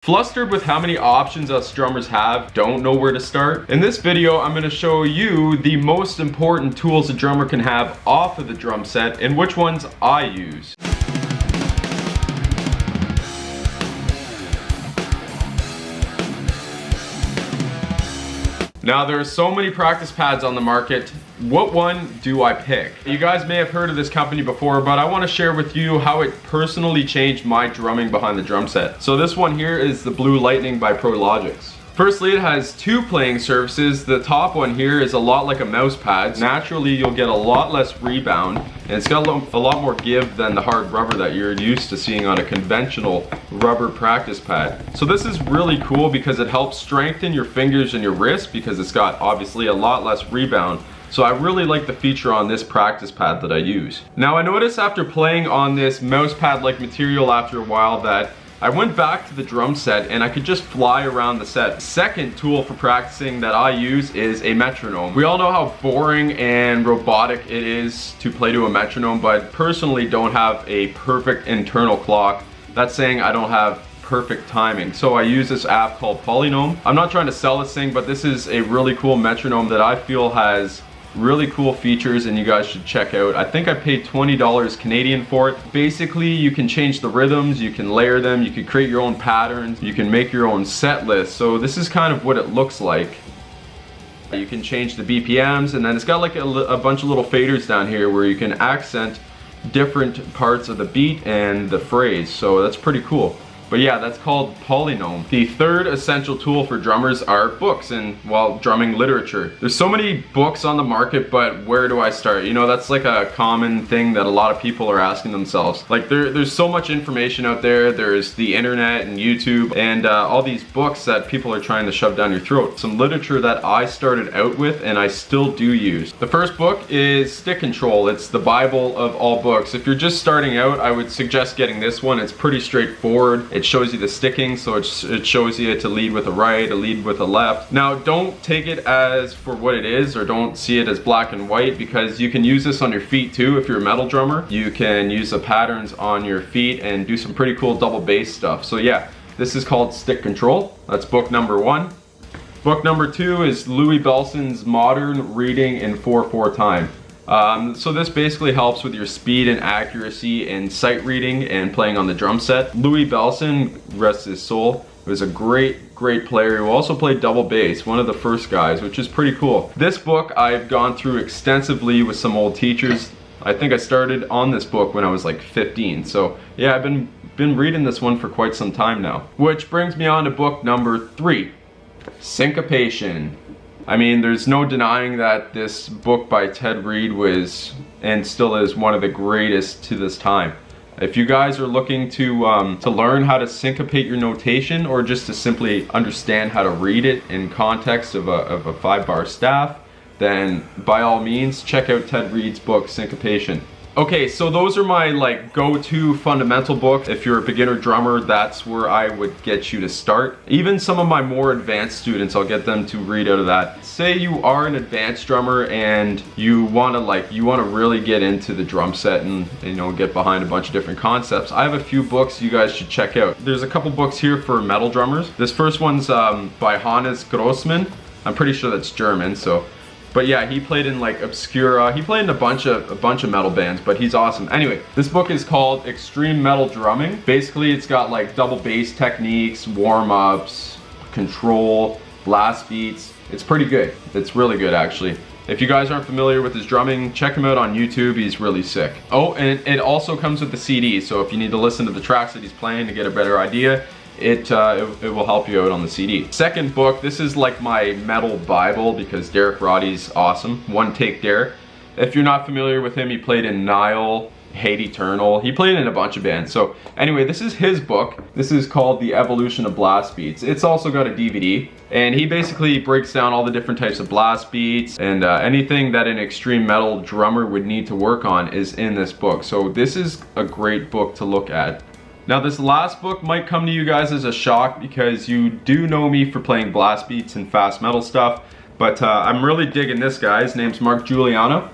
Flustered with how many options us drummers have, don't know where to start? In this video, I'm going to show you the most important tools a drummer can have off of the drum set and which ones I use. Now there are so many practice pads on the market. What one do I pick? You guys may have heard of this company before, but I want to share with you how it personally changed my drumming behind the drum set. So this one here is the Blue Lightning by ProLogix. Firstly, it has two playing surfaces. The top one here is a lot like a mouse pad. Naturally, you'll get a lot less rebound, and it's got a lot more give than the hard rubber that you're used to seeing on a conventional rubber practice pad. So this is really cool because it helps strengthen your fingers and your wrist because it's got obviously a lot less rebound. So I really like the feature on this practice pad that I use. Now I noticed after playing on this mouse pad like material after a while that I went back to the drum set and I could just fly around the set. Second tool for practicing that I use is a metronome. We all know how boring and robotic it is to play to a metronome, but personally don't have a perfect internal clock. That's saying I don't have perfect timing. So I use this app called Polynome. I'm not trying to sell this thing, but this is a really cool metronome that I feel has really cool features and you guys should check out. I think I paid $20 Canadian for it. Basically, you can change the rhythms, you can layer them, you can create your own patterns, you can make your own set list. So this is kind of what it looks like. You can change the BPMs, and then it's got like a bunch of little faders down here where you can accent different parts of the beat and the phrase. So that's pretty cool. But yeah, that's called Polynome. The third essential tool for drummers are books and, well, drumming literature. There's so many books on the market, but where do I start? You know, that's like a common thing that a lot of people are asking themselves. Like there's so much information out there. There's the internet and YouTube and all these books that people are trying to shove down your throat. Some literature that I started out with and I still do use. The first book is Stick Control. It's the Bible of all books. If you're just starting out, I would suggest getting this one. It's pretty straightforward. It shows you the sticking, so it shows you to lead with a right, to lead with a left. Now don't take it as for what it is, or don't see it as black and white, because you can use this on your feet too. If you're a metal drummer, you can use the patterns on your feet and do some pretty cool double bass stuff. So yeah, this is called Stick Control. That's book number one. Book number two is Louis Bellson's Modern Reading in 4/4 Time. So this basically helps with your speed and accuracy and sight reading and playing on the drum set. Louis Bellson, rest his soul, was a great player who also played double bass, one of the first guys, which is pretty cool. This book I've gone through extensively with some old teachers. I think I started on this book when I was like 15. So yeah, I've been reading this one for quite some time now. Which brings me on to book number three, Syncopation. I mean, there's no denying that this book by Ted Reed was and still is one of the greatest to this time. If you guys are looking to learn how to syncopate your notation, or just to simply understand how to read it in context of a 5-bar staff, then by all means check out Ted Reed's book Syncopation. Okay, so those are my like go-to fundamental books. If you're a beginner drummer, that's where I would get you to start. Even some of my more advanced students, I'll get them to read out of that. Say you are an advanced drummer and you want to really get into the drum set and, you know, get behind a bunch of different concepts. I have a few books you guys should check out. There's a couple books here for metal drummers. This first one's by Hannes Grossman. I'm pretty sure that's German, so. But yeah, he played in like Obscura. He played in a bunch of metal bands, but he's awesome. Anyway, this book is called Extreme Metal Drumming. Basically, it's got like double bass techniques, warm-ups, control, blast beats. It's pretty good. It's really good, actually. If you guys aren't familiar with his drumming, check him out on YouTube. He's really sick. Oh, and it also comes with the CD, so if you need to listen to the tracks that he's playing to get a better idea, it will help you out on the CD. Second book, this is like my metal Bible because Derek Roddy's awesome. One Take Derek. If you're not familiar with him, he played in Nile, Hate Eternal. He played in a bunch of bands. So anyway, this is his book. This is called The Evolution of Blast Beats. It's also got a DVD. And he basically breaks down all the different types of blast beats and anything that an extreme metal drummer would need to work on is in this book. So this is a great book to look at. Now this last book might come to you guys as a shock because you do know me for playing blast beats and fast metal stuff, but I'm really digging this guy. His name's Mark Giuliano.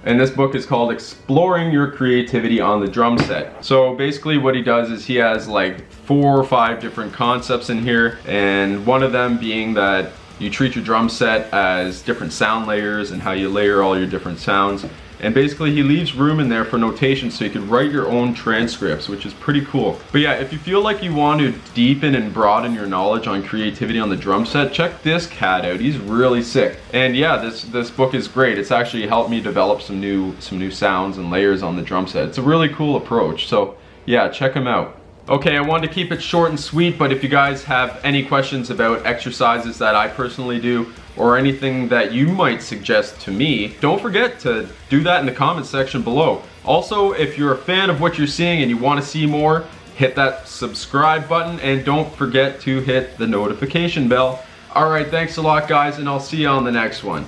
And this book is called Exploring Your Creativity on the Drum Set. So basically what he does is he has like 4 or 5 different concepts in here, and one of them being that you treat your drum set as different sound layers and how you layer all your different sounds. And basically he leaves room in there for notation so you can write your own transcripts, which is pretty cool. But yeah, if you feel like you want to deepen and broaden your knowledge on creativity on the drum set, check this cat out. He's really sick. And yeah, this book is great. It's actually helped me develop some new sounds and layers on the drum set. It's a really cool approach. So yeah, check him out. Okay, I wanted to keep it short and sweet, but if you guys have any questions about exercises that I personally do, or anything that you might suggest to me, don't forget to do that in the comment section below. Also, if you're a fan of what you're seeing and you want to see more, hit that subscribe button and don't forget to hit the notification bell. Alright, thanks a lot guys, and I'll see you on the next one.